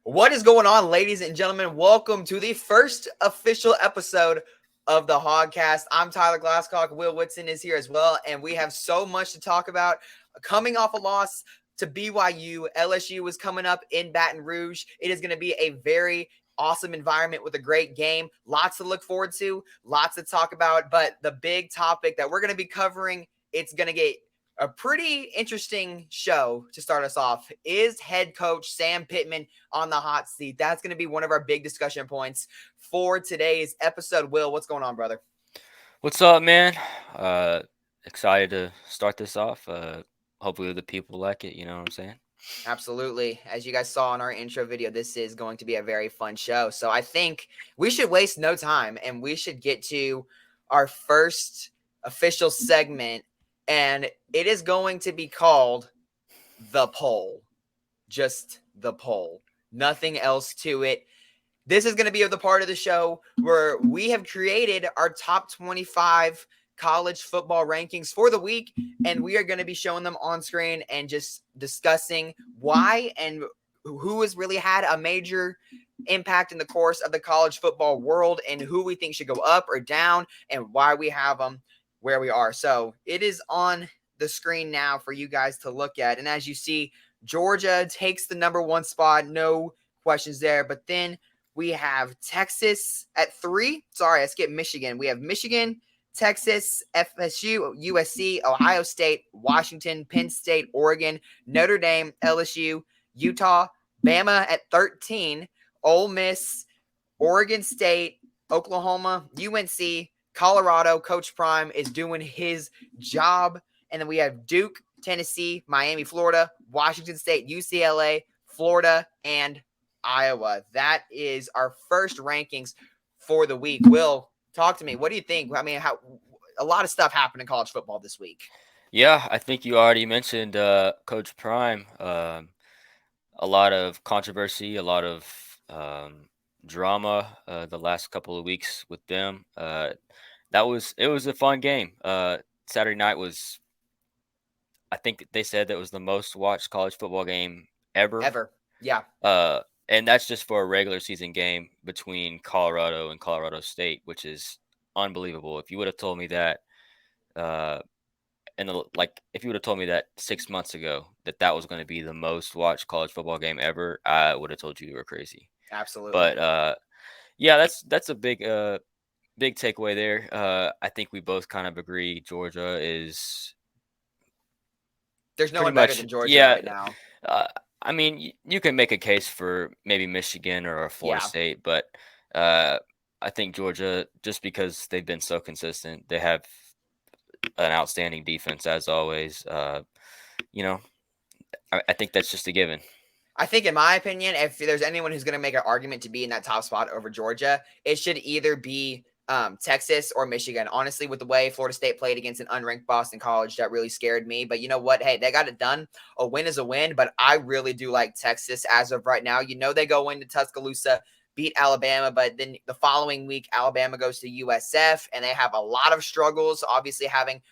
What is going on, ladies and gentlemen? Welcome to the first official episode of the Hogcast. I'm Tyler Glasscock. Will Whitson is here as well, and we have so much to talk about. Coming off a loss to BYU, LSU was coming up in Baton Rouge. It is going to be a very awesome environment with a great game. Lots to look forward to, lots to talk about, but the big topic that we're going to be covering, it's going to get a pretty interesting show to start us off. Is head coach Sam Pittman on the hot seat? That's going to be one of our big discussion points for today's episode. Will, what's going on, brother? What's up, man? Excited to start this off. Hopefully the people like it. You know what I'm saying? Absolutely. As you guys saw in our intro video, this is going to be a very fun show. So I think we should waste no time and we should get to our first official segment. And it is going to be called The Poll. Just the poll. Nothing else to it. This is going to be the part of the show where we have created our top 25 college football rankings for the week, and we are going to be showing them on screen and just discussing why and who has really had a major impact in the course of the college football world and who we think should go up or down and why we have them where we are. So it is on the screen now for you guys to look at. And as you see, Georgia takes the number one spot. No questions there. But then we have Texas at 3. Sorry, I skipped Michigan. We have Michigan, Texas, FSU, USC, Ohio State, Washington, Penn State, Oregon, Notre Dame, LSU, Utah, Bama at 13, Ole Miss, Oregon State, Oklahoma, UNC, Colorado. Coach Prime is doing his job. And then we have Duke, Tennessee, Miami, Florida, Washington State, UCLA, Florida, and Iowa. That is our first rankings for the week. Will, talk to me. What do you think? I mean, how a lot of stuff happened in college football this week. Yeah, I think you already mentioned Coach Prime. A lot of controversy, a lot of drama the last couple of weeks with them. It was a fun game. Saturday night was, I think they said that was the most watched college football game ever. Ever. Yeah. And that's just for a regular season game between Colorado and Colorado State, which is unbelievable. If you would have told me that, uh, if you would have told me that 6 months ago that was going to be the most watched college football game ever, I would have told you were crazy. Absolutely. But yeah, that's a big takeaway there. I think we both kind of agree. Georgia is There's no pretty one better much, than Georgia yeah. right now. I mean, you can make a case for maybe Michigan or Florida Yeah. State, but I think Georgia, just because they've been so consistent, they have an outstanding defense as always. You know, I think that's just a given. I think, in my opinion, if there's anyone who's going to make an argument to be in that top spot over Georgia, it should either be Texas or Michigan. Honestly, with the way Florida State played against an unranked Boston College, that really scared me. But you know what? Hey, they got it done. A win is a win. But I really do like Texas as of right now. You know, they go into Tuscaloosa, beat Alabama, but then the following week, Alabama goes to USF, and they have a lot of struggles. Obviously,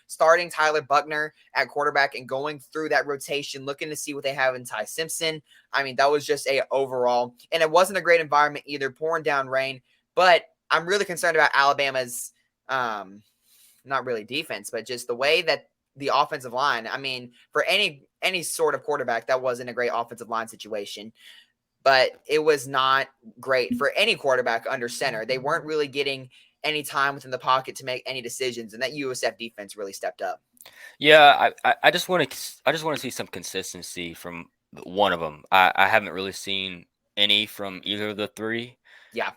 starting Tyler Buckner at quarterback and going through that rotation, looking to see what they have in Ty Simpson. I mean, that was just a overall, and it wasn't a great environment either, pouring down rain. But I'm really concerned about Alabama's, not really defense, but just the way that the offensive line. I mean, for any sort of quarterback, that wasn't a great offensive line situation. But it was not great for any quarterback under center. They weren't really getting any time within the pocket to make any decisions, and that USF defense really stepped up. Yeah, I just want to see some consistency from one of them. I haven't really seen any from either of the three. Yeah.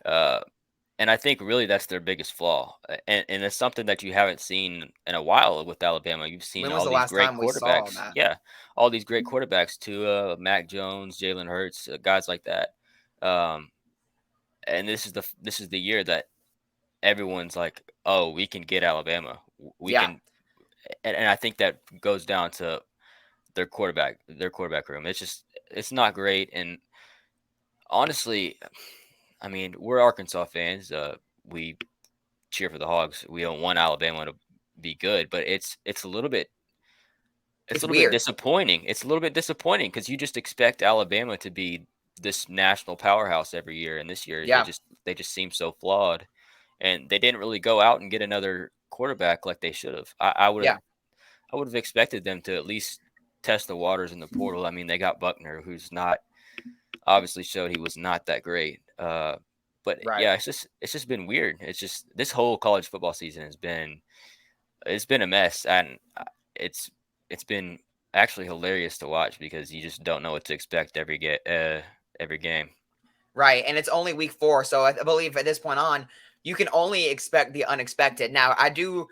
And I think really that's their biggest flaw, and it's something that you haven't seen in a while with Alabama. You've seen When was all the these last great time we saw quarterbacks, that? yeah, all these great quarterbacks, Tua, Mac Jones, Jalen Hurts, guys like that. Um, and this is the year that everyone's like, oh, we can get Alabama, we Yeah. can, and I think that goes down to their quarterback room. It's not great, and honestly, I mean, we're Arkansas fans. We cheer for the Hogs. We don't want Alabama to be good, but it's a little bit It's weird. disappointing. It's a little bit disappointing because you just expect Alabama to be this national powerhouse every year, and this year Yeah. they just seem so flawed, and they didn't really go out and get another quarterback like they should have. Yeah. I would have expected them to at least test the waters in the portal. I mean, they got Buckner, who's not obviously showed he was not that great. But Right. yeah, it's just been weird. It's just this whole college football season it's been a mess, and it's it's been actually hilarious to watch because you just don't know what to expect every game. Right. And it's only week 4. So I believe at this point on, you can only expect the unexpected. Now, I do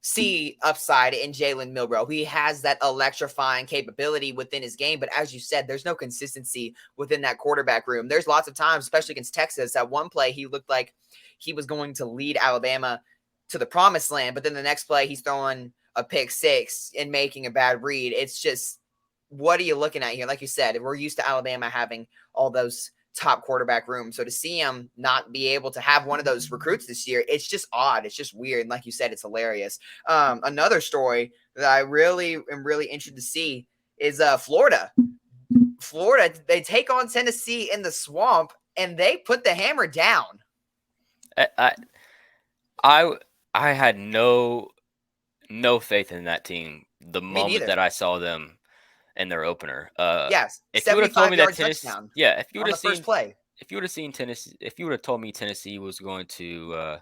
see upside in Jalen Milroe. He has that electrifying capability within his game. But as you said, there's no consistency within that quarterback room. There's lots of times, especially against Texas, that one play he looked like he was going to lead Alabama to the promised land. But then the next play, he's throwing a pick six and making a bad read. It's just, what are you looking at here? Like you said, we're used to Alabama having all those top quarterback room. So to see him not be able to have one of those recruits this year, it's just odd. It's just weird. And like you said, it's hilarious. Another story that I really am really interested to see is Florida. Florida, they take on Tennessee in the swamp and they put the hammer down. I I, I had no faith in that team the Me moment neither. that I saw them in their opener. Yes, If you would have told me that 75-yard Tennessee, touchdown yeah, if you would on have the first seen, play. if you would have seen Tennessee, if you would have told me Tennessee was going to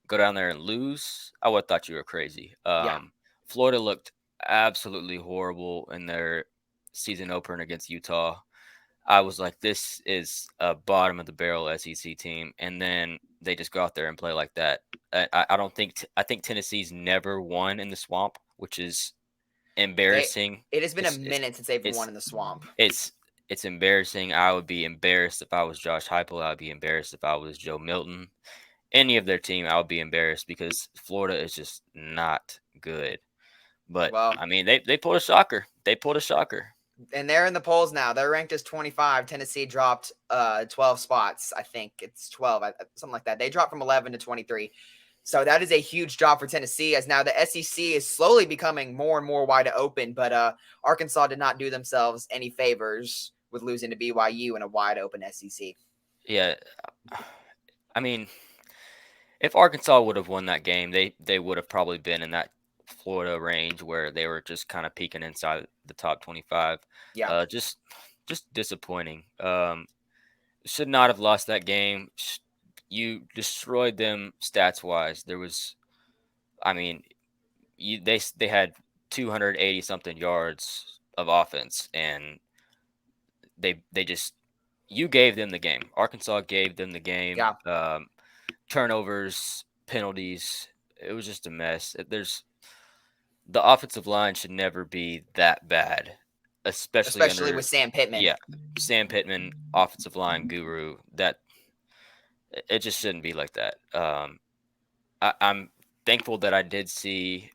go down there and lose, I would have thought you were crazy. Yeah, Florida looked absolutely horrible in their season opener against Utah. I was like, this is a bottom of the barrel SEC team, and then they just go out there and play like that. I don't think I think Tennessee's never won in the swamp, which is they. embarrassing. It has been a It's minute since they've won it's in the swamp. it's it's embarrassing. I would be embarrassed if I was Josh Heupel. I would be embarrassed if I was Joe Milton. Any of their team, I would be embarrassed because Florida is just not good. But Well, I mean, they pulled a shocker. They pulled a shocker. and they're in the polls now. They're ranked as 25. Tennessee dropped 12 spots. I think it's 12, something like that. They dropped from 11 to 23. So that is a huge drop for Tennessee, as now the SEC is slowly becoming more and more wide open. But Arkansas did not do themselves any favors with losing to BYU in a wide open SEC. Yeah, I mean, if Arkansas would have won that game, they would have probably been in that Florida range where they were just kind of peeking inside the top 25. Yeah. Just disappointing. Should not have lost that game. You destroyed them stats wise. There was, I mean, they had 280 something yards of offense, and they just you gave them the game. Arkansas gave them the game. Yeah. Turnovers, penalties. It was just a mess. The offensive line should never be that bad, especially Especially under with Sam Pittman. yeah, Sam Pittman, offensive line guru. That it just shouldn't be like that. I'm thankful that I did see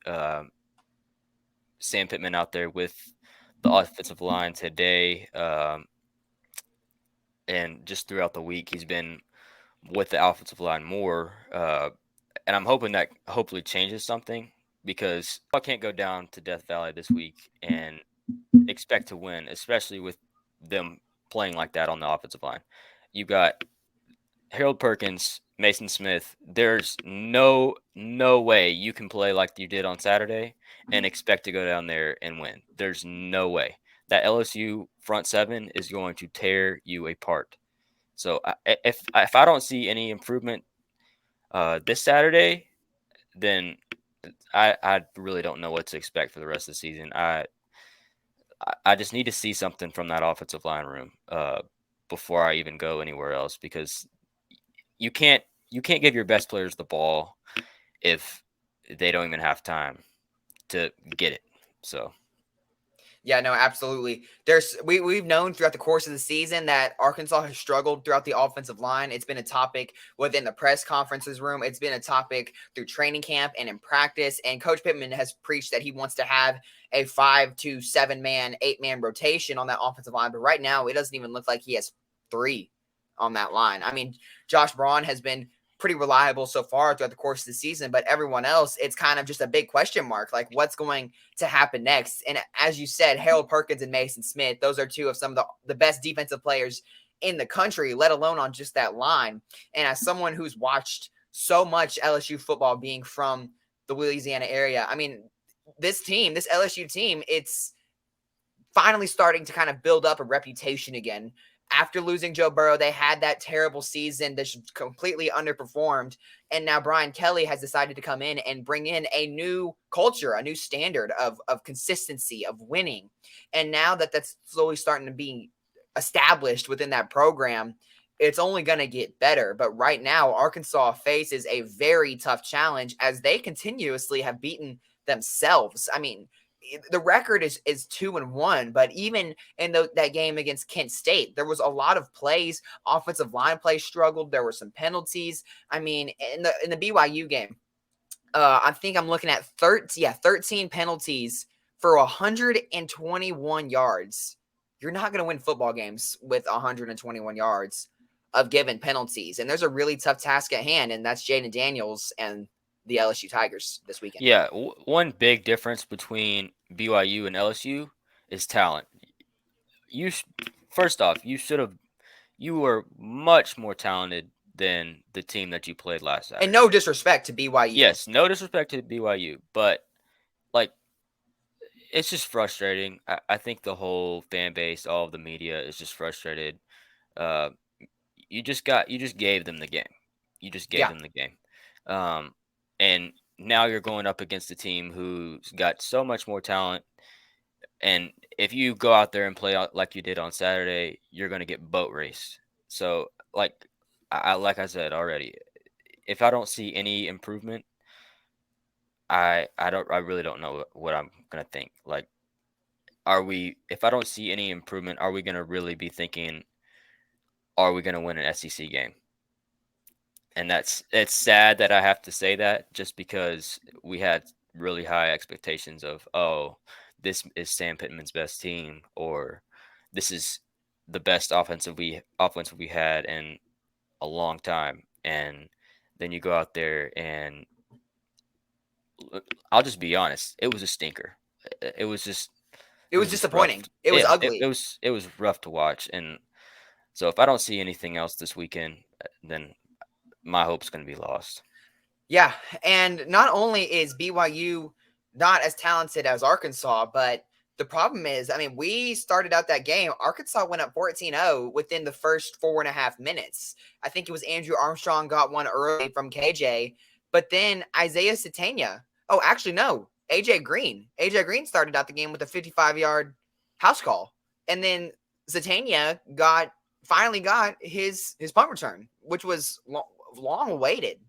Sam Pittman out there with the offensive line today, and just throughout the week he's been with the offensive line more. And I'm hoping that hopefully changes something because I can't go down to Death Valley this week and expect to win, especially with them playing like that on the offensive line. You got Harold Perkins, Mason Smith. There's no way you can play like you did on Saturday and expect to go down there and win. There's no way. That LSU front seven is going to tear you apart. So if I don't see any improvement this Saturday, then I really don't know what to expect for the rest of the season. I just need to see something from that offensive line room before I even go anywhere else because you can't give your best players the ball if they don't even have time to get it. So Yeah, no, absolutely. We've known throughout the course of the season that Arkansas has struggled throughout the offensive line. It's been a topic within the press conferences room. It's been a topic through training camp and in practice. And Coach Pittman has preached that he wants to have a 5 to 7 man, 8-man rotation on that offensive line. But right now, it doesn't even look like he has 3 on that line. I mean, Josh Braun has been pretty reliable so far throughout the course of the season, but everyone else, it's kind of just a big question mark. Like, what's going to happen next? And as you said, Harold Perkins and Mason Smith, those are two of some of the best defensive players in the country, let alone on just that line. And as someone who's watched so much LSU football being from the Louisiana area, I mean, this LSU team, it's finally starting to kind of build up a reputation again. After losing Joe Burrow, they had that terrible season that completely underperformed. And now Brian Kelly has decided to come in and bring in a new culture, a new standard of consistency, of winning. And now that that's slowly starting to be established within that program, it's only going to get better. But right now, Arkansas faces a very tough challenge as they continuously have beaten themselves. I mean, the record is 2-1, but even in that game against Kent State, there was a lot of plays. Offensive line play struggled. There were some penalties. I mean, in the BYU game, I think I'm looking at 13 penalties for 121 yards. You're not going to win football games with 121 yards of given penalties, and there's a really tough task at hand, and that's Jaden Daniels and the LSU Tigers this weekend. Yeah, one big difference between BYU and LSU is talent. You first off, you were much more talented than the team that you played last Saturday. And no disrespect to BYU. Yes, no disrespect to BYU, but like it's just frustrating. I think the whole fan base, all of the media is just frustrated. Uh, you just gave them the game. You just gave Yeah. them the game. And now you're going up against a team who's got so much more talent. And if you go out there and play out like you did on Saturday, you're going to get boat raced. So, like I said already, if I don't see any improvement, I really don't know what I'm going to think. Like, if I don't see any improvement, are we going to really be thinking, are we going to win an SEC game? And it's sad that I have to say that, just because we had really high expectations of, oh, this is Sam Pittman's best team, or this is the best offense we had in a long time. And then you go out there and I'll just be honest, it was a stinker. It was just It was just rough. disappointing. It was ugly. It was rough to watch. And so if I don't see anything else this weekend, then my hope's going to be lost. Yeah, and not only is BYU not as talented as Arkansas, but the problem is, I mean, we started out that game. Arkansas went up 14-0 within the first 4.5 minutes. I think it was Andrew Armstrong got one early from KJ, but then Isaiah Satania. Oh, actually, no. AJ Green. AJ Green started out the game with a 55-yard house call. And then Satania finally got his punt return, which was long awaited.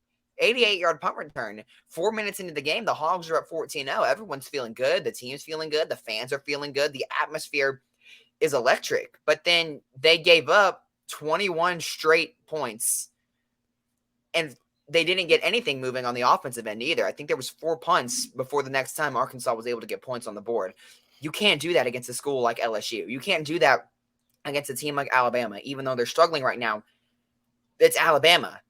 88-yard punt return. 4 minutes into the game, the Hogs are up 14-0. Everyone's feeling good. The team's feeling good. The fans are feeling good. The atmosphere is electric. But then they gave up 21 straight points, and they didn't get anything moving on the offensive end either. I think there was 4 punts before the next time Arkansas was able to get points on the board. You can't do that against a school like LSU. You can't do that against a team like Alabama, even though they're struggling right now. It's Alabama.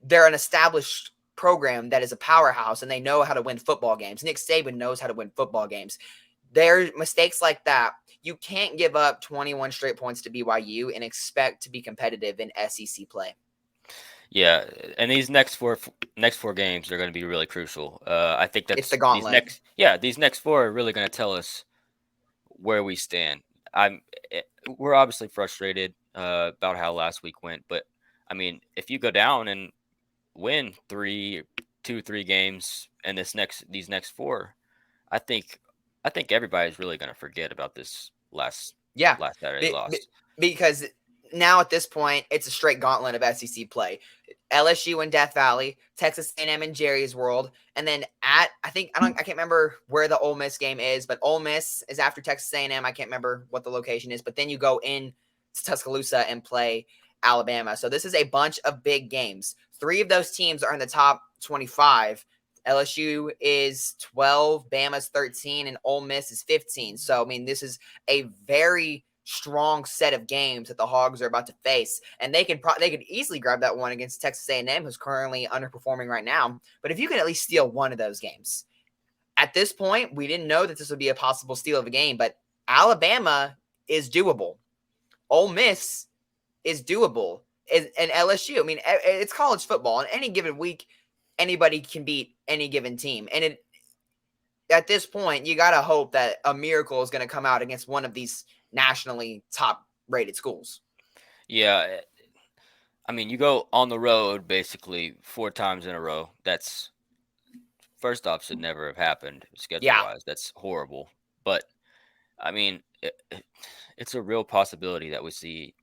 They're an established program that is a powerhouse, and they know how to win football games. Nick Saban knows how to win football games. There are mistakes like that. You can't give up 21 straight points to BYU and expect to be competitive in SEC play. Yeah, and these next four games are going to be really crucial. I think that's it's the gauntlet. These next 4 are really going to tell us where we stand. We're obviously frustrated about how last week went, but I mean, if you go down and win 3 games in these next 4, I think everybody's really going to forget about this last Saturday loss. Because now at this point, it's a straight gauntlet of SEC play. LSU in Death Valley, Texas A&M in Jerry's World, and then I can't remember where the Ole Miss game is, but Ole Miss is after Texas A&M. I can't remember what the location is, but then you go in to Tuscaloosa and play Alabama. So this is a bunch of big games. 3 of those teams are in the top 25. LSU is 12, Bama's 13, and Ole Miss is 15. So, I mean, this is a very strong set of games that the Hogs are about to face, and they could easily grab that one against Texas A&M, who's currently underperforming right now. But if you can at least steal one of those games, at this point, we didn't know that this would be a possible steal of a game, but Alabama is doable. Ole Miss is doable. And LSU, I mean, it's college football. On any given week, anybody can beat any given team. And at this point, you got to hope that a miracle is going to come out against one of these nationally top rated schools. Yeah, I mean, you go on the road basically 4 times in a row. That's first off should never have happened schedule Yeah, wise. That's horrible. But I mean, it's a real possibility that we see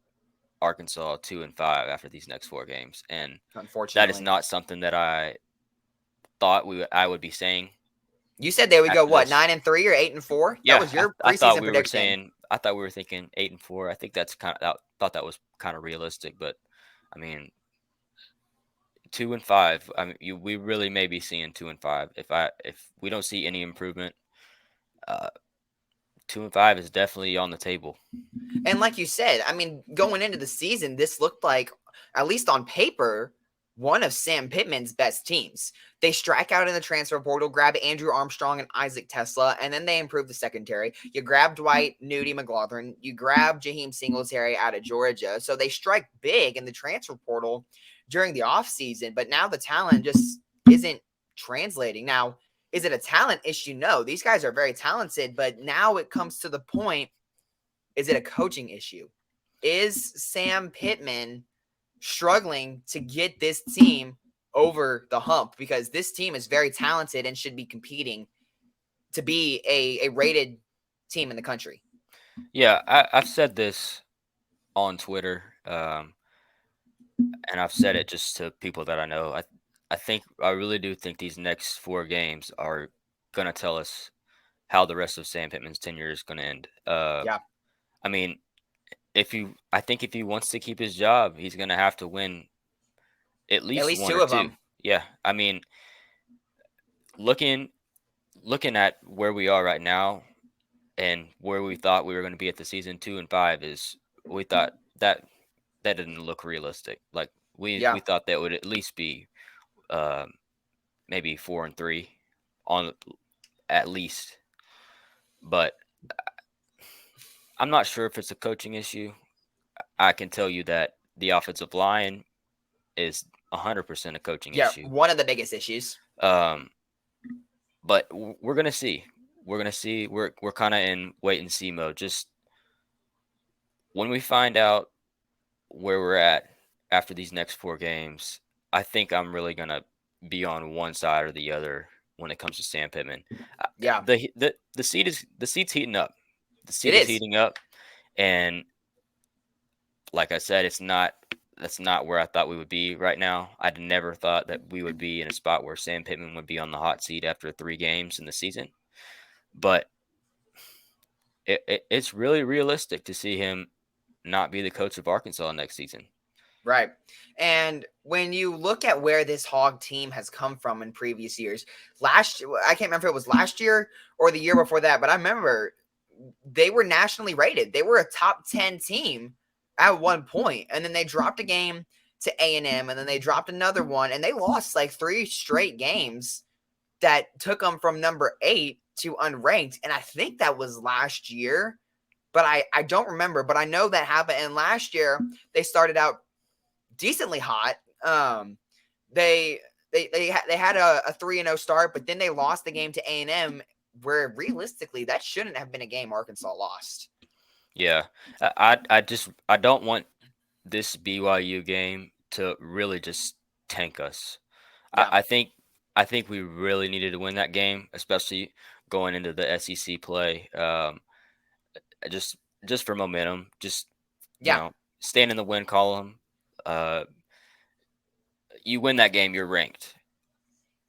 Arkansas 2-5 after these next 4 games, and that is unfortunately. not something that I thought I would be saying You said they would go after what, this. 9-3 or 8-4? That Yeah, was your I thought preseason we were prediction. saying I thought we were thinking 8-4. I think that's thought that was kind of realistic, but I mean 2-5. I mean we really may be seeing 2-5 if we don't see any improvement. Uh, 2-5 is definitely on the table. And like you said, I mean, going into the season, this looked like, at least on paper, one of Sam Pittman's best teams. They strike out in the transfer portal, grab Andrew Armstrong and Isaac Tesla, and then they improve the secondary. You grab Dwight Nudie McLaughlin, you grab Jaheim Singletary out of Georgia. So they strike big in the transfer portal during the offseason, but now the talent just isn't translating. Now, is it a talent issue? No, these guys are very talented, but now it comes to the point, is it a coaching issue? Is Sam Pittman struggling to get this team over the hump? Because this team is very talented and should be competing to be a rated team in the country. Yeah, I've said this on Twitter, and I've said it just to people that I know. I really do think these next 4 games are gonna tell us how the rest of Sam Pittman's tenure is gonna end. Yeah, I mean, I think if he wants to keep his job, he's gonna have to win at at least least one two or of two. them. Yeah, I mean, looking at where we are right now and where we thought we were going to be at the season 2-5 is we thought that didn't look realistic. Like we Yeah, thought that would at least be um, maybe 4-3 on at least, but I'm not sure if it's a coaching issue. I can tell you that the offensive line is 100% a coaching yeah, issue. one of the biggest issues. Um, but we're gonna see. We're gonna see. We're kind of in wait and see mode. Just when we find out where we're at after these next 4 games, I think I'm really gonna be on one side or the other when it comes to Sam Pittman. Yeah, The seat's heating up. The it seat is is. heating up, and like I said, that's not where I thought we would be right now. I'd never thought that we would be in a spot where Sam Pittman would be on the hot seat after 3 games in the season. But it's really realistic to see him not be the coach of Arkansas next season. Right. And when you look at where this Hog team has come from in previous years, I can't remember if it was last year or the year before that, but I remember they were nationally rated. They were a top 10 team at one point, and then they dropped a game to A&M, and then they dropped another one, and they lost like 3 straight games that took them from number 8 to unranked. And I think that was last year, but I don't remember. But I know that happened. And last year they started out decently hot. Um, they they had a 3-0 start, but then they lost the game to A&M, where realistically that shouldn't have been a game Arkansas lost. Yeah, I don't want this BYU game to really just tank us. Yeah, I think we really needed to win that game, especially going into the SEC play. Just just for momentum, just yeah, staying in the win column. Uh, you win that game, you're ranked.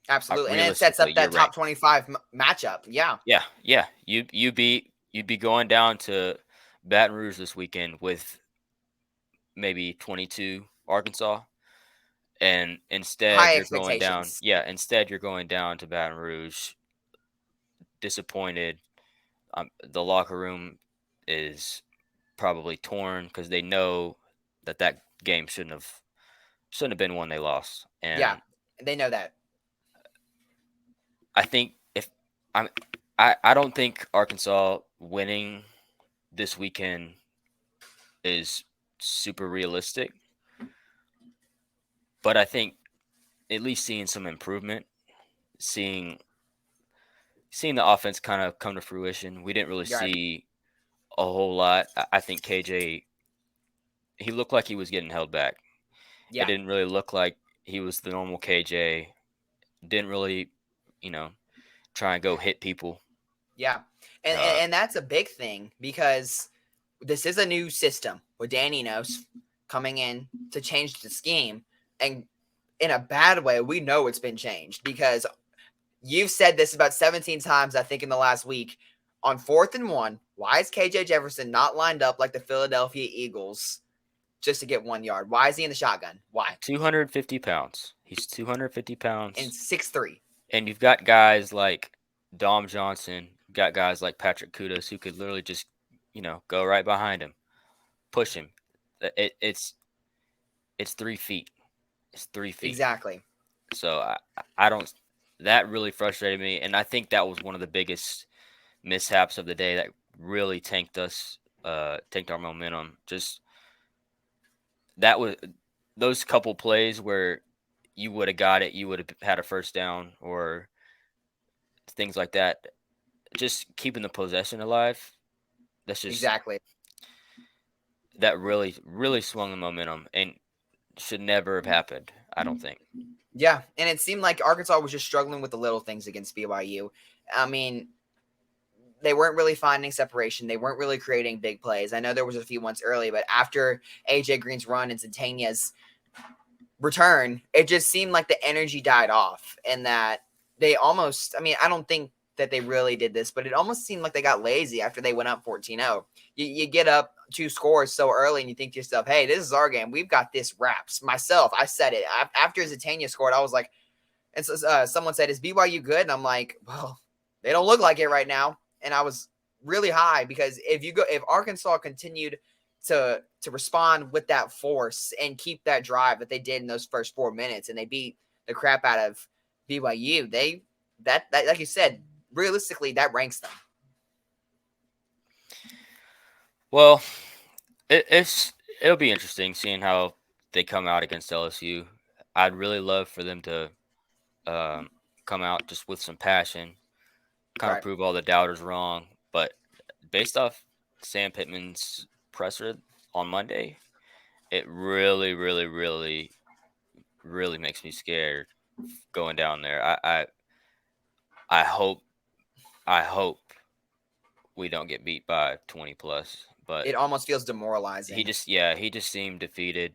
absolutely. And it sets Realistically, up you're that top ranked. 25 matchup. Yeah, Yeah, yeah. You'd be going down to Baton Rouge this weekend with maybe 22 Arkansas, and instead high you're going down. expectations. Yeah, instead you're going down to Baton Rouge disappointed. The locker room is probably torn because they know that game shouldn't have been one they lost. Yeah, And they know that. I think if I'm I don't think Arkansas winning this weekend is super realistic, but I think at least seeing some improvement, seeing the offense kind of come to fruition. We didn't really Right. see a whole lot. I think KJ, he looked like he was getting held back. It Yeah. didn't really look like he was the normal KJ. Didn't really, you know, try and go hit people. Yeah. And, and Uh, and that's a big thing because this is a new system with Dan Enos coming in to change the scheme. And in a bad way, we know it's been changed because you've said this about 17 times, I think, in the last week. On 4th and 1, why is KJ Jefferson not lined up like the Philadelphia Eagles just to get 1 yard? Why is he in the shotgun? Why? 250 pounds. He's 250 And pounds. 6'3". And you've got guys like Dom Johnson, got guys like Patrick Kudos who could literally just, go right behind him, push him. It's 3 feet. It's 3 feet. Exactly. So I don't. That really frustrated me, and I think that was one of the biggest mishaps of the day that really tanked us, tanked our momentum. Just that was those couple plays where you would have got it, you would have had a first down or things like that. Just keeping the possession alive. That's just Exactly. that really swung the momentum and should never have happened. I don't think. Yeah. And it seemed like Arkansas was just struggling with the little things against BYU. I mean, they weren't really finding separation. They weren't really creating big plays. I know there was a few ones early, but after AJ Green's run and Centenia's return, it just seemed like the energy died off and that they almost, I mean, I don't think that they really did this, but it almost seemed like they got lazy after they went up 14-0. You get up 2 scores so early and you think to yourself, hey, this is our game. We've got this wraps. Myself, I said it. After Zetania scored, I was like, and so someone said, is BYU good? And I'm like, well, they don't look like it right now. And I was really high because if Arkansas continued to respond with that force and keep that drive that they did in those first 4 minutes and they beat the crap out of BYU, that like you said, realistically that ranks them. Well, it'll be interesting seeing how they come out against LSU. I'd really love for them to um, come out just with some passion, kind of Right. prove all the doubters wrong. But based off Sam Pittman's presser on Monday, it really, really, really, really makes me scared going down there. I hope I hope we don't get beat by 20 plus, but It almost feels demoralizing. he just seemed defeated.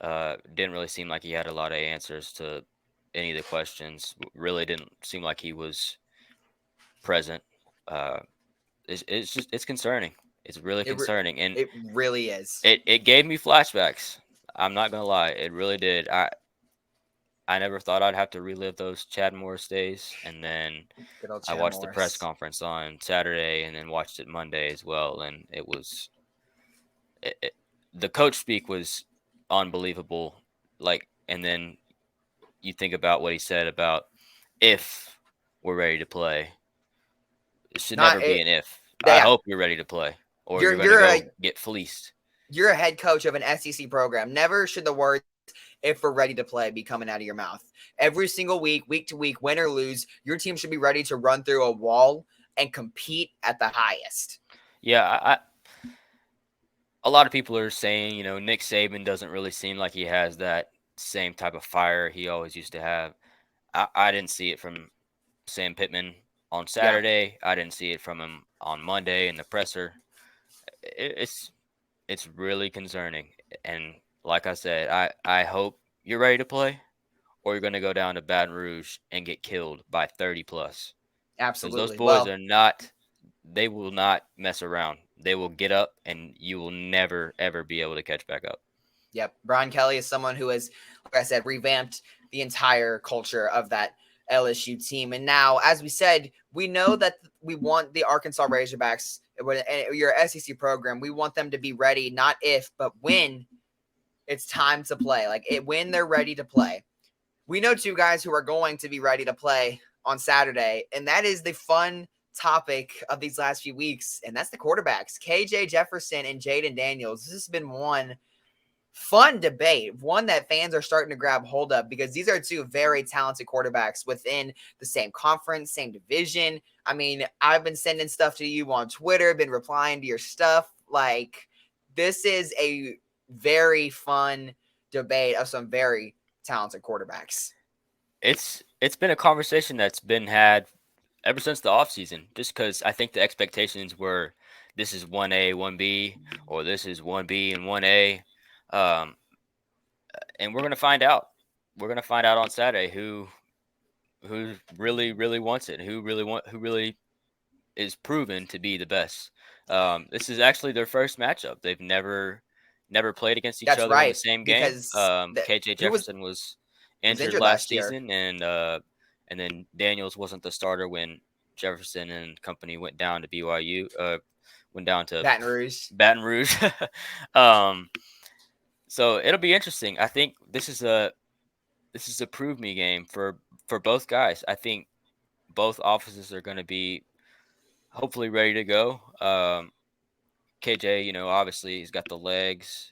Didn't really seem like he had a lot of answers to any of the questions. Really didn't seem like he was present. Uh, it's concerning. It's really It re- concerning, and it really is. it gave me flashbacks. I'm not gonna lie, it really did. I never thought I'd have to relive those Chad Morris days, and then Good old I Chad watched the press Morris. conference on Saturday, and then watched it Monday as well, and it was the coach speak was unbelievable. Like, and then you think about what he said about if we're ready to play. It should Not never be it. an if. I Yeah. hope you're ready to play, or You're you're gonna you're go a get fleeced. you're a head coach of an SEC program. Never should the word if we're ready to play be coming out of your mouth. Every single week to week, win or lose, your team should be ready to run through a wall and compete at the highest. Yeah, a lot of people are saying, Nick Saban doesn't really seem like he has that same type of fire he always used to have. I didn't see it from Sam Pittman on Yeah, Saturday. I didn't see it from him on Monday in the presser. It's really concerning. And like I said, I hope you're ready to play, or you're going to go down to Baton Rouge and get killed by 30 plus. Because those absolutely. boys Well, are not, they will not mess around. They will get up, and you will never, ever be able to catch back up. yep. Brian Kelly is someone who has, like I said, revamped the entire culture of that LSU team. And now, as we said, we know that we want the Arkansas Razorbacks, your SEC program, we want them to be ready, not if, but when it's time to play. When they're ready to play. We know two guys who are going to be ready to play on Saturday, and that is the fun topic of these last few weeks, and that's the quarterbacks, KJ Jefferson and Jaden Daniels. This has been one fun debate, one that fans are starting to grab hold of because these are two very talented quarterbacks within the same conference, same division. I mean, I've been sending stuff to you on Twitter, been replying to your stuff. Like, this is a very fun debate of some very talented quarterbacks. It's been a conversation that's been had ever since the offseason, just because I think the expectations were this is 1A, 1B, or this is 1B and 1A. Um, and we're going to find out. We're going to find out on Saturday who really wants it, who really is proven to be the best. This is actually their first matchup. They've never played against each That's other in the right, same game. because KJ who Jefferson was was injured injured last last year? season, and then Daniels wasn't the starter when Jefferson and company went down to BYU. Went down to Baton Rouge. Baton Rouge. um, so it'll be interesting. I think this is a prove me game for both guys. I think both offices are going to be hopefully ready to go. KJ, obviously he's got the legs.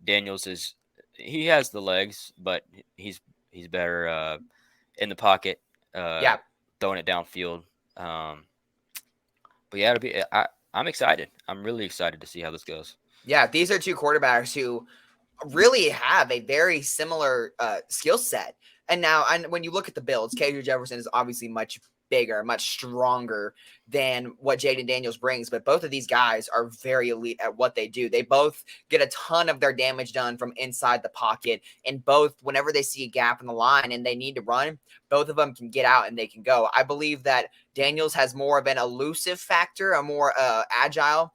Daniels he has the legs, but he's better in the pocket, uh, Yeah, throwing it downfield. Um, but yeah, I'm excited. I'm really excited to see how this goes. yeah. These are two quarterbacks who really have a very similar skill set. And now, and when you look at the builds, KJ Jefferson is obviously much bigger, much stronger than what Jaden Daniels brings. But both of these guys are very elite at what they do. They both get a ton of their damage done from inside the pocket. And both, whenever they see a gap in the line and they need to run, both of them can get out and they can go. I believe that Daniels has more of an elusive factor, a more agile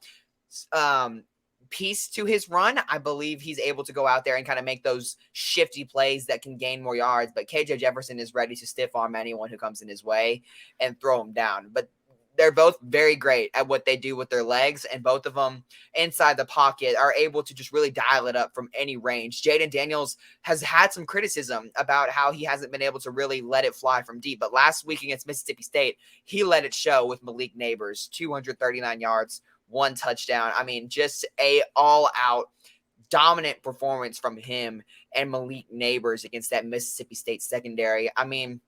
um, piece to his run. I believe he's able to go out there and kind of make those shifty plays that can gain more yards. But KJ Jefferson is ready to stiff arm anyone who comes in his way and throw him down. But they're both very great at what they do with their legs, and both of them inside the pocket are able to just really dial it up from any range. Jaden Daniels has had some criticism about how he hasn't been able to really let it fly from deep, but last week against Mississippi State, he let it show with Malik Neighbors, 239 yards, 1 touchdown. I mean, just a all-out dominant performance from him and Malik Neighbors against that Mississippi State secondary. I mean,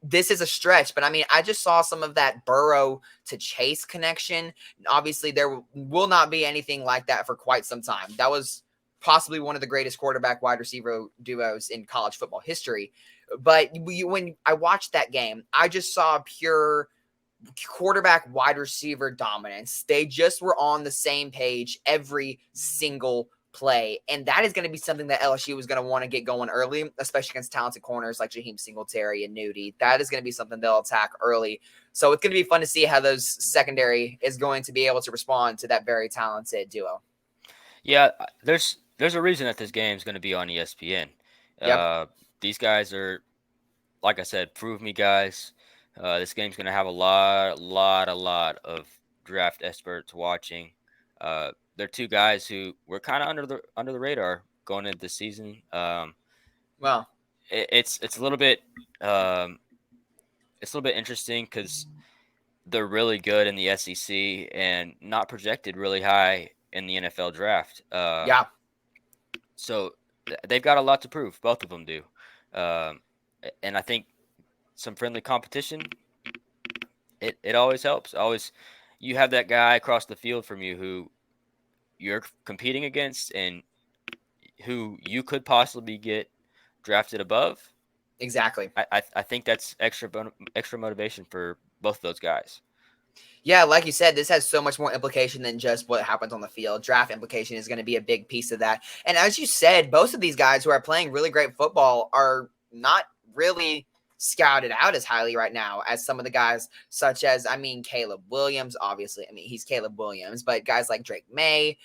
this is a stretch, but I mean, I just saw some of that Burrow to Chase connection. Obviously, there will not be anything like that for quite some time. That was possibly one of the greatest quarterback wide receiver duos in college football history. But when I watched that game, I just saw pure quarterback wide receiver dominance. They just were on the same page every single play. And that is going to be something that LSU is going to want to get going early, especially against talented corners like Jaheim Singletary and Nudie. That is going to be something they'll attack early. So it's going to be fun to see how those secondary is going to be able to respond to that very talented duo. Yeah, there's a reason that this game is going to be on ESPN. Yep. These guys are, like I said, prove me guys. This game's going to have a lot of draft experts watching. They're two guys who were kind of under the radar going into the season. Well, It's a little bit interesting because they're really good in the SEC and not projected really high in the NFL draft. yeah. So they've got a lot to prove. Both of them do, and I think some friendly competition. It always helps. Always, you have that guy across the field from you who you're competing against and who you could possibly get drafted above. Exactly. I think that's extra motivation for both of those guys. Yeah, like you said, this has so much more implication than just what happens on the field. Draft implication is going to be a big piece of that. And as you said, both of these guys who are playing really great football are not really scouted out as highly right now as some of the guys, such as, I mean, Caleb Williams, obviously. I mean, he's Caleb Williams, but guys like Drake May,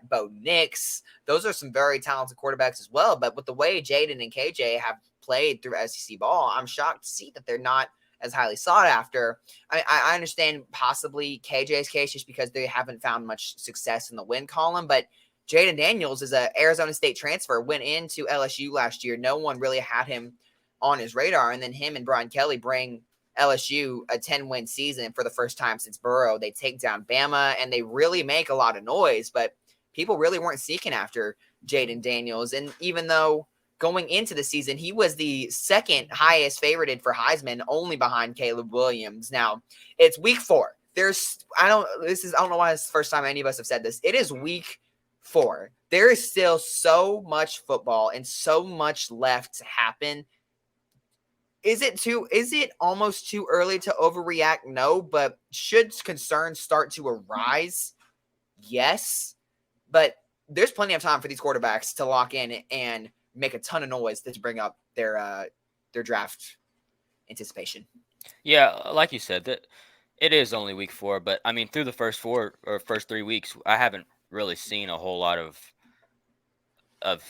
Bo Nix, those are some very talented quarterbacks as well. But with the way Jaden and KJ have played through SEC ball, I'm shocked to see that they're not as highly sought after. I understand possibly KJ's case just because they haven't found much success in the win column, but Jaden Daniels is an Arizona State transfer, went into LSU last year. No one really had him on his radar, and then him and Brian Kelly bring LSU a 10-win season for the first time since Burrow. They take down Bama, and they really make a lot of noise, but people really weren't seeking after Jaden Daniels. And even though going into the season, he was the second highest favorited for Heisman, only behind Caleb Williams. Now, it's week 4. I don't know why it's the first time any of us have said this. It is week 4. There is still so much football and so much left to happen. Is it almost too early to overreact? No, but should concerns start to arise? Yes. But there's plenty of time for these quarterbacks to lock in and make a ton of noise to bring up their draft anticipation. Yeah, like you said, that it is only week 4, but I mean, through the first 3 weeks, I haven't really seen a whole lot of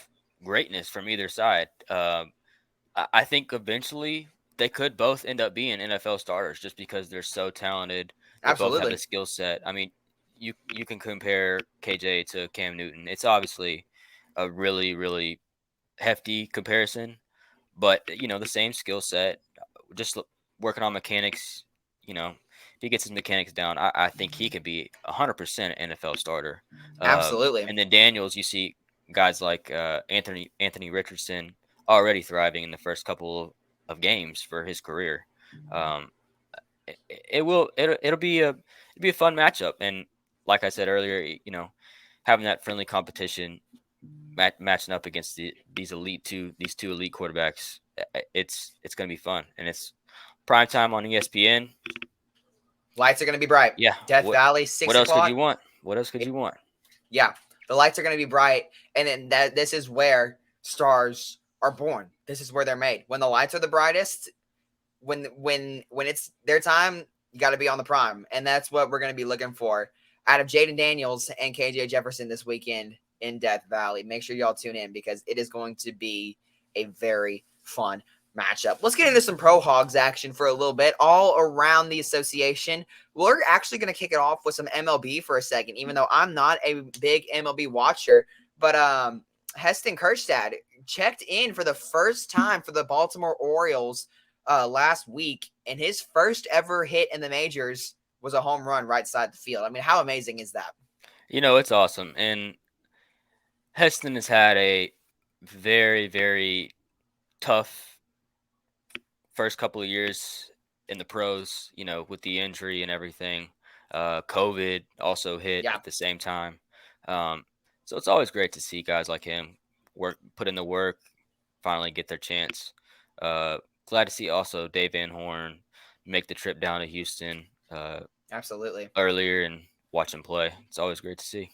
greatness from either side. I think eventually they could both end up being NFL starters just because they're so talented. They both have the Absolutely. skill set. I mean, you can compare KJ to Cam Newton. It's obviously a really hefty comparison, but the same skill set. Just working on mechanics. If he gets his mechanics down, I think he can be 100% NFL starter. Absolutely. And then Daniels, you see guys like Anthony Richardson already thriving in the first couple of games for his career. Um, it'll be a fun matchup, and like I said earlier, having that friendly competition, matching up against these two elite quarterbacks, it's going to be fun, and it's prime time on ESPN. Lights are going to be bright. Yeah, Death what Valley, what 6 else could you o'clock. want? What else could you want? Yeah, the lights are going to be bright, and then this is where stars are born. This is where they're made. When the lights are the brightest, when it's their time, you got to be on the prime, and that's what we're going to be looking for out of Jaden Daniels and KJ Jefferson this weekend in Death Valley. Make sure y'all tune in because it is going to be a very fun matchup. Let's get into some Pro Hogs action for a little bit, all around the association. We're actually going to kick it off with some MLB for a second, even though I'm not a big MLB watcher. But Heston Kjerstad checked in for the first time for the Baltimore Orioles last week, and his first ever hit in the majors was a home run right side the field. I mean, how amazing is that? It's awesome, and Heston has had a very tough first couple of years in the pros, with the injury and everything. COVID also hit Yeah, at the same time. So it's always great to see guys like him put in the work, finally get their chance. Glad to see also Dave Van Horn make the trip down to Houston absolutely. earlier and watch him play. It's always great to see.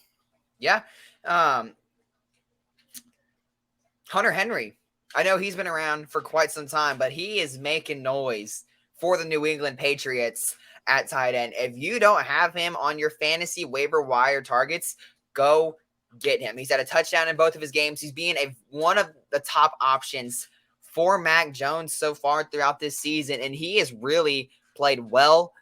Yeah. Um, Hunter Henry, I know he's been around for quite some time, but he is making noise for the New England Patriots at tight end. If you don't have him on your fantasy waiver wire targets, go get him. He's had a touchdown in both of his games. He's being one of the top options for Mac Jones so far throughout this season, and he has really played well.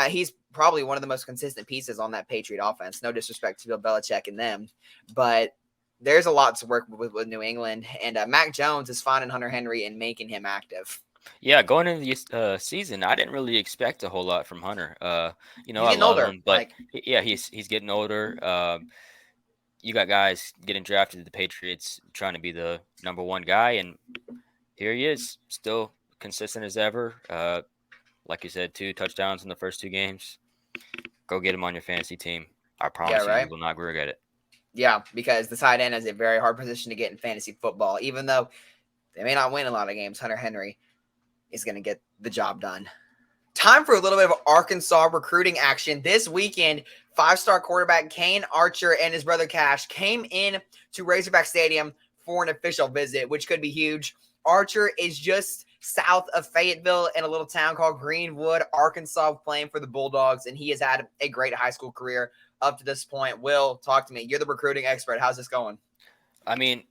He's probably one of the most consistent pieces on that Patriot offense. No disrespect to Bill Belichick and them, but there's a lot to work with New England, and Mac Jones is finding Hunter Henry and making him active. Yeah, going into the season, I didn't really expect a whole lot from Hunter. He's I getting love older. him, but yeah, he's getting older. You got guys getting drafted to the Patriots trying to be the number one guy, and here he is, still consistent as ever. Like you said, 2 touchdowns in the first 2 games. Go get him on your fantasy team. I Yeah, promise you right. will not regret it. Yeah, because the tight end is a very hard position to get in fantasy football. Even though they may not win a lot of games, Hunter Henry is going to get the job done. Time for a little bit of Arkansas recruiting action. This weekend, 5-star quarterback Kane Archer and his brother Cash came in to Razorback Stadium for an official visit, which could be huge. Archer is just south of Fayetteville in a little town called Greenwood, Arkansas, playing for the Bulldogs, and he has had a great high school career up to this point. Will, talk to me. You're the recruiting expert. How's this going? I mean,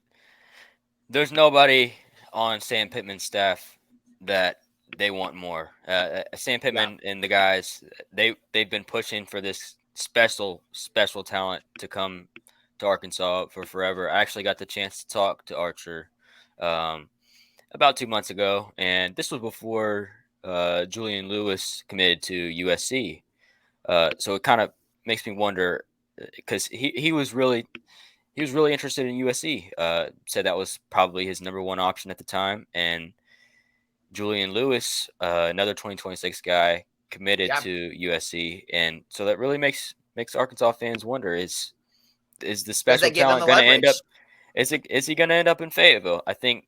there's nobody on Sam Pittman's staff that they want more. Sam Yeah, Pittman and the guys, they've been pushing for this special talent to come to Arkansas for forever. I actually got the chance to talk to Archer um, about 2 months ago, and this was before Julian Lewis committed to USC. So it kind of makes me wonder because he was really he was really interested in USC. Said that was probably his number one option at the time. And Julian Lewis, another 2026 guy, committed Yeah, to USC, and so that really makes Arkansas fans wonder: is the does special that give them talent the going to end up? leverage? Is he going to end up in Fayetteville? I think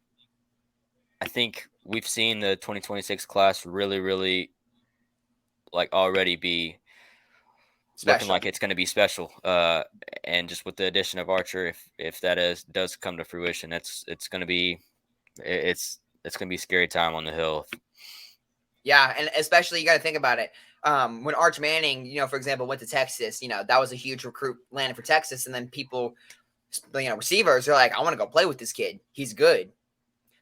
we've seen the 2026 class really like already be looking Special. like it's going to be special. And just with the addition of Archer, if that does come to fruition, it's going to be it's going to be scary time on the hill. Yeah, and especially you got to think about it. When Arch Manning, for example, went to Texas, that was a huge recruit landing for Texas, and then people, receivers are like, I want to go play with this kid. He's good.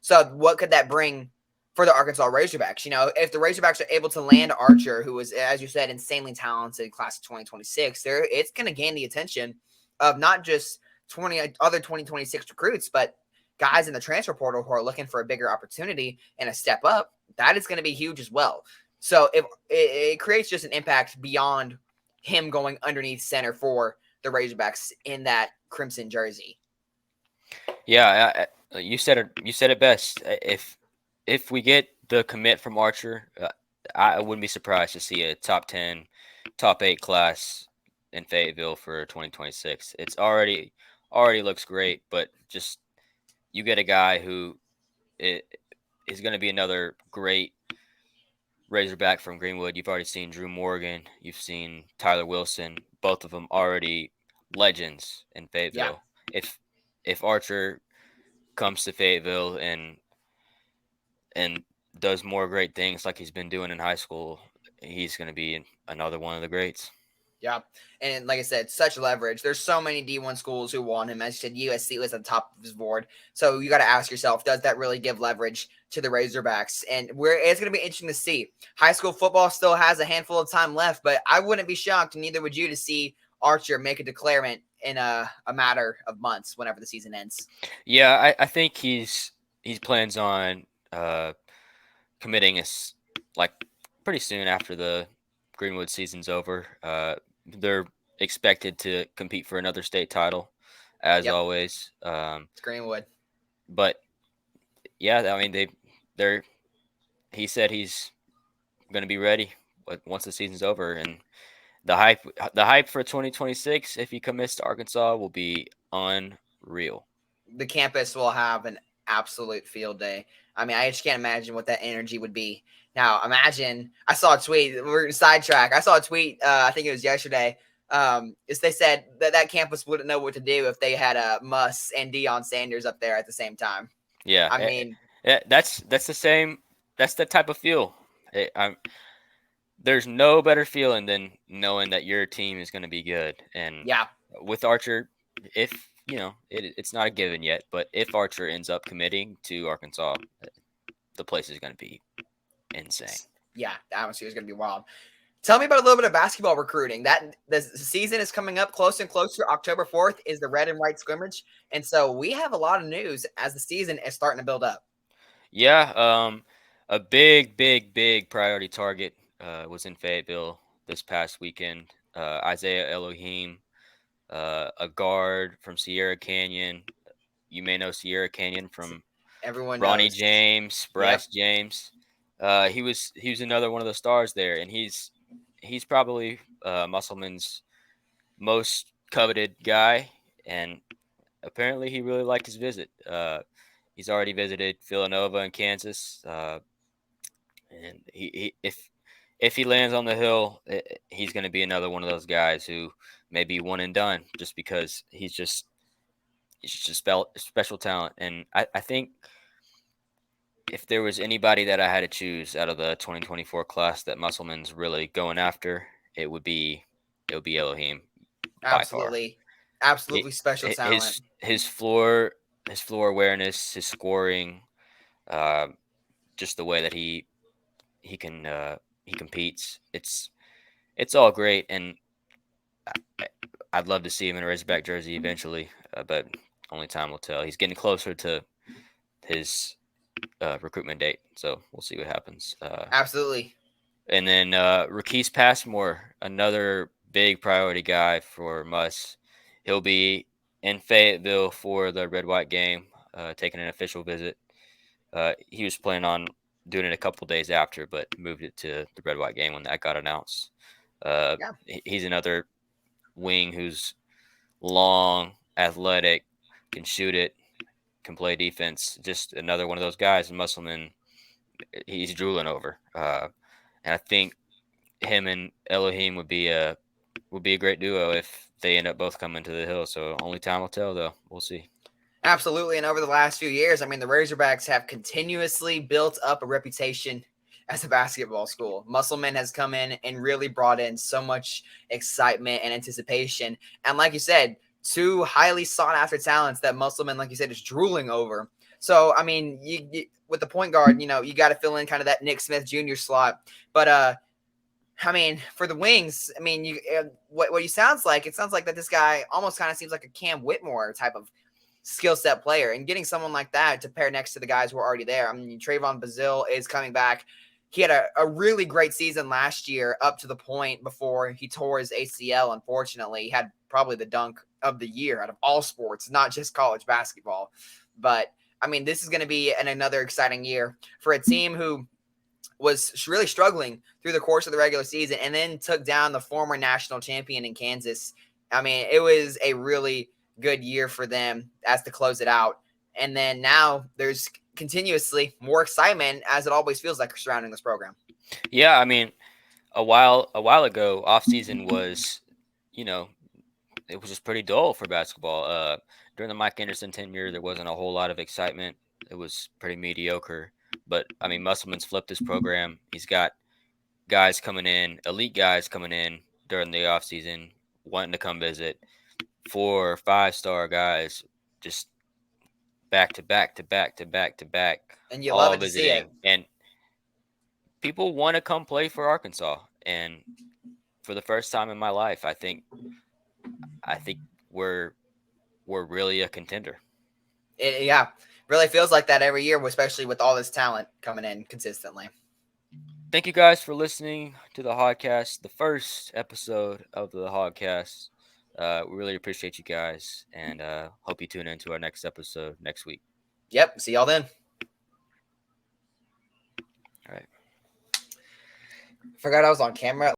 So what could that bring for the Arkansas Razorbacks? If the Razorbacks are able to land Archer, who was, as you said, insanely talented class of 2026, it's going to gain the attention of not just 20 other 2026 recruits, but guys in the transfer portal who are looking for a bigger opportunity and a step up. That is going to be huge as well. So if it creates just an impact beyond him going underneath center for the Razorbacks in that crimson jersey. Yeah, you said it. You said it best. If we get the commit from Archer, I wouldn't be surprised to see a top 10, top 8 class in Fayetteville for 2026. It's already looks great, but just you get a guy who is going to be another great Razorback from Greenwood. You've already seen Drew Morgan. You've seen Tyler Wilson. Both of them already legends in Yeah. Fayetteville. If Archer comes to Fayetteville and does more great things like he's been doing in high school, he's going to be another one of the greats. Yeah. And like I said, such leverage. There's so many D1 schools who want him. As you said, USC was at the top of his board. So you got to ask yourself, does that really give leverage to the Razorbacks? And it's going to be interesting to see. High school football still has a handful of time left, but I wouldn't be shocked, and neither would you, to see Archer make a declarement in a matter of months whenever the season ends. Yeah, I think he plans on committing us like pretty soon after the Greenwood season's over. They're expected to compete for another state title, as Yep. always. It's Greenwood. But yeah, I mean they're he said he's going to be ready once the season's over, and the hype for 2026 if he commits to Arkansas will be unreal. The campus will have an absolute field day. I mean, I just can't imagine what that energy would be. Now, imagine I saw a tweet. We're sidetrack. I saw a tweet. I think it was yesterday. Is they said that campus wouldn't know what to do if they had Muss and Deion Sanders up there at the same time. Yeah, I mean, that's the same. That's the type of feel. There's no better feeling than knowing that your team is going to be good. And yeah, with Archer, if it's not a given yet, but if Archer ends up committing to Arkansas, the place is going to be insane. yeah, the atmosphere is going to be wild. Tell me about a little bit of basketball recruiting. That the season is coming up closer and closer. October 4th is the red and white scrimmage. And so we have a lot of news as the season is starting to build up. Yeah, a big priority target was in Fayetteville this past weekend. Isaiah Elohim, a guard from Sierra Canyon. You may know Sierra Canyon from Everyone Ronnie knows. James, Yep. Bryce James. He was another one of the stars there, and he's probably Musselman's most coveted guy, and apparently he really liked his visit. He's already visited Villanova and Kansas, and if he lands on the hill, he's going to be another one of those guys who may be one and done, just because he's just special talent. And I think if there was anybody that I had to choose out of the 2024 class that Musselman's really going after, it would be Elohim by far. Absolutely. Absolutely He, special talent. his floor awareness, his scoring, uh, just the way that he competes. It's all great, and I'd love to see him in a Razorback jersey eventually, but only time will tell. He's getting closer to his recruitment date, so we'll see what happens. Absolutely. And then Rakis Passmore, another big priority guy for Muss. He'll be in Fayetteville for the Red White game, taking an official visit. He was planning on doing it a couple days after, but moved it to the Red White game when that got announced. Yeah. He's another wing who's long, athletic, can shoot it, can play defense. Just another one of those guys. Musselman, he's drooling over. And I think him and Elohim would be a great duo if they end up both coming to the Hill. So only time will tell, though. We'll see. Absolutely. And over the last few years, I mean, the Razorbacks have continuously built up a reputation as a basketball school. Musselman has come in and really brought in so much excitement and anticipation. And like you said, two highly sought after talents that Musselman, like you said, is drooling over. So, I mean, you with the point guard, you got to fill in kind of that Nick Smith Jr. slot. But, I mean, for the wings, I mean, what you sounds like, it sounds like that this guy almost kind of seems like a Cam Whitmore type of skill set player, and getting someone like that to pair next to the guys who are already there. I mean, Trayvon Bazile is coming back. He had a really great season last year up to the point before he tore his ACL. Unfortunately, he had probably the dunk of the year out of all sports, not just college basketball. But I mean, this is going to be another exciting year for a team who was really struggling through the course of the regular season and then took down the former national champion in Kansas. I mean, it was a really good year for them as to close it out. And then now there's continuously more excitement, as it always feels like, surrounding this program. Yeah, I mean, a while ago, off season was, you know, it was just pretty dull for basketball. During the Mike Anderson tenure, there wasn't a whole lot of excitement. It was pretty mediocre. But I mean, Musselman's flipped his program. He's got guys coming in, elite guys coming in during the offseason, wanting to come visit. 4 or 5-star guys just back to back to back to back to back, And you love all it to see it. visiting. And people want to come play for Arkansas. And for the first time in my life, I think we're really a contender. Yeah, really feels like that every year, especially with all this talent coming in consistently. Thank you guys for listening to the Hodcast, the first episode of the Hodcast. We really appreciate you guys, and hope you tune in to our next episode next week. Yep. See y'all then. All right. Forgot I was on camera.